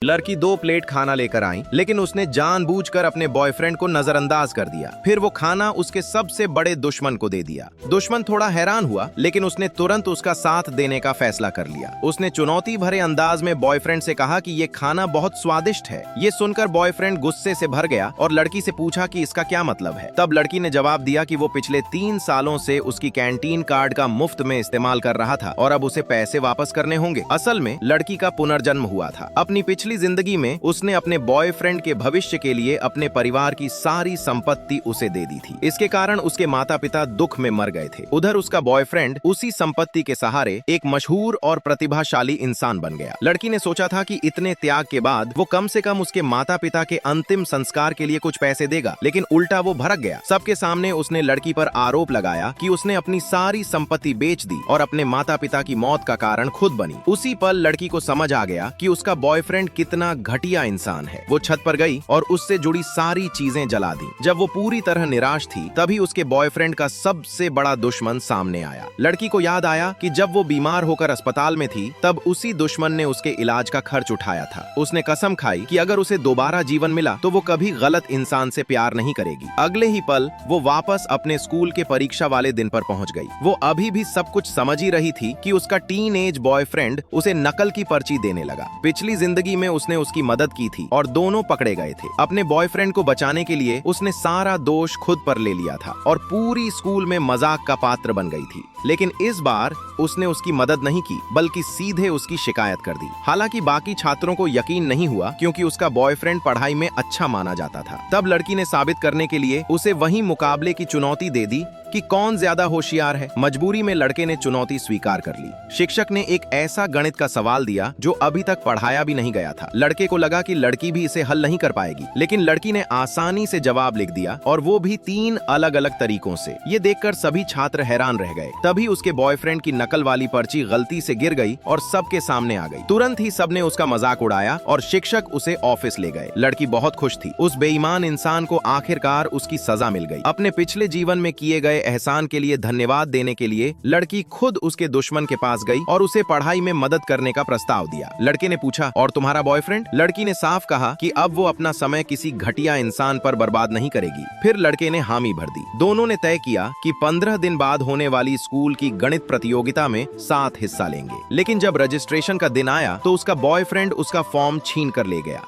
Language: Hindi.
लड़की 2 प्लेट खाना लेकर आई, लेकिन उसने जानबूझकर अपने बॉयफ्रेंड को नजरअंदाज कर दिया। फिर वो खाना उसके सबसे बड़े दुश्मन को दे दिया। दुश्मन थोड़ा हैरान हुआ, लेकिन उसने तुरंत उसका साथ देने का फैसला कर लिया। उसने चुनौती भरे अंदाज में बॉयफ्रेंड से कहा कि ये खाना बहुत स्वादिष्ट है। ये सुनकर बॉयफ्रेंड गुस्से से भर गया और लड़की से पूछा कि इसका क्या मतलब है। तब लड़की ने जवाब दिया कि वो पिछले 3 सालों से उसकी कैंटीन कार्ड का मुफ्त में इस्तेमाल कर रहा था और अब उसे पैसे वापस करने होंगे। असल में लड़की का पुनर्जन्म हुआ था। अपनी पिछली जिंदगी में उसने अपने बॉयफ्रेंड के भविष्य के लिए अपने परिवार की सारी संपत्ति उसे दे दी थी। इसके कारण उसके माता पिता दुख में मर गए थे। उधर उसका बॉयफ्रेंड उसी संपत्ति के सहारे एक मशहूर और प्रतिभाशाली इंसान बन गया। लड़की ने सोचा था कि इतने त्याग के बाद वो कम से कम उसके माता पिता के अंतिम संस्कार के लिए कुछ पैसे देगा, लेकिन उल्टा वो भड़क गया। सबके सामने उसने लड़की पर आरोप लगाया कि उसने अपनी सारी संपत्ति बेच दी और अपने माता पिता की मौत का कारण खुद बनी। उसी पल लड़की को समझ आ गया कि उसका बॉयफ्रेंड कितना घटिया इंसान है। वो छत पर गई और उससे जुड़ी सारी चीजें जला दी। जब वो पूरी तरह निराश थी, तभी उसके बॉयफ्रेंड का सबसे बड़ा दुश्मन सामने आया। लड़की को याद आया कि जब वो बीमार होकर अस्पताल में थी, तब उसी दुश्मन ने उसके इलाज का खर्च उठाया था। उसने कसम खाई कि अगर उसे दोबारा जीवन मिला तो वो कभी गलत इंसान से प्यार नहीं करेगी। अगले ही पल वो वापस अपने स्कूल के परीक्षा वाले दिन पर पहुंच गई। वो अभी भी सब कुछ समझ ही रही थी कि उसका टीन एज बॉयफ्रेंड उसे नकल की पर्ची देने लगा। पिछली जिंदगी में उसने उसकी मदद की थी और दोनों पकड़े गए थे। अपने बॉयफ्रेंड को बचाने के लिए उसने सारा दोष खुद पर ले लिया था और पूरी स्कूल में मजाक का पात्र बन गई थी। लेकिन इस बार उसने उसकी मदद नहीं की, बल्कि सीधे उसकी शिकायत कर दी। हालांकि बाकी छात्रों को यकीन नहीं हुआ, क्योंकि उसका बॉयफ्रेंड पढ़ाई में अच्छा माना जाता था। तब लड़की ने साबित करने के लिए उसे वही मुकाबले की चुनौती दे दी कि कौन ज्यादा होशियार है। मजबूरी में लड़के ने चुनौती स्वीकार कर ली। शिक्षक ने एक ऐसा गणित का सवाल दिया जो अभी तक पढ़ाया भी नहीं गया था। लड़के को लगा कि लड़की भी इसे हल नहीं कर पाएगी, लेकिन लड़की ने आसानी से जवाब लिख दिया, और वो भी 3 अलग-अलग तरीकों से। ये देखकर सभी छात्र हैरान रह गए। तभी उसके बॉयफ्रेंड की नकल वाली पर्ची गलती से गिर गई और सबके सामने आ गई। तुरंत ही सबने उसका मजाक उड़ाया और शिक्षक उसे ऑफिस ले गए। लड़की बहुत खुश थी। उस बेईमान इंसान को आखिरकार उसकी सजा मिल गई। अपने पिछले जीवन में किए गए एहसान के लिए धन्यवाद देने के लिए लड़की खुद उसके दुश्मन के पास गई और उसे पढ़ाई में मदद करने का प्रस्ताव दिया। लड़के ने पूछा, और तुम्हारा बॉयफ्रेंड? लड़की ने साफ कहा कि अब वो अपना समय किसी घटिया इंसान पर बर्बाद नहीं करेगी। फिर लड़के ने हामी भर दी। दोनों ने तय किया कि 15 दिन बाद होने वाली स्कूल की गणित प्रतियोगिता में साथ हिस्सा लेंगे। लेकिन जब रजिस्ट्रेशन का दिन आया तो उसका बॉयफ्रेंड उसका फॉर्म छीन कर ले गया।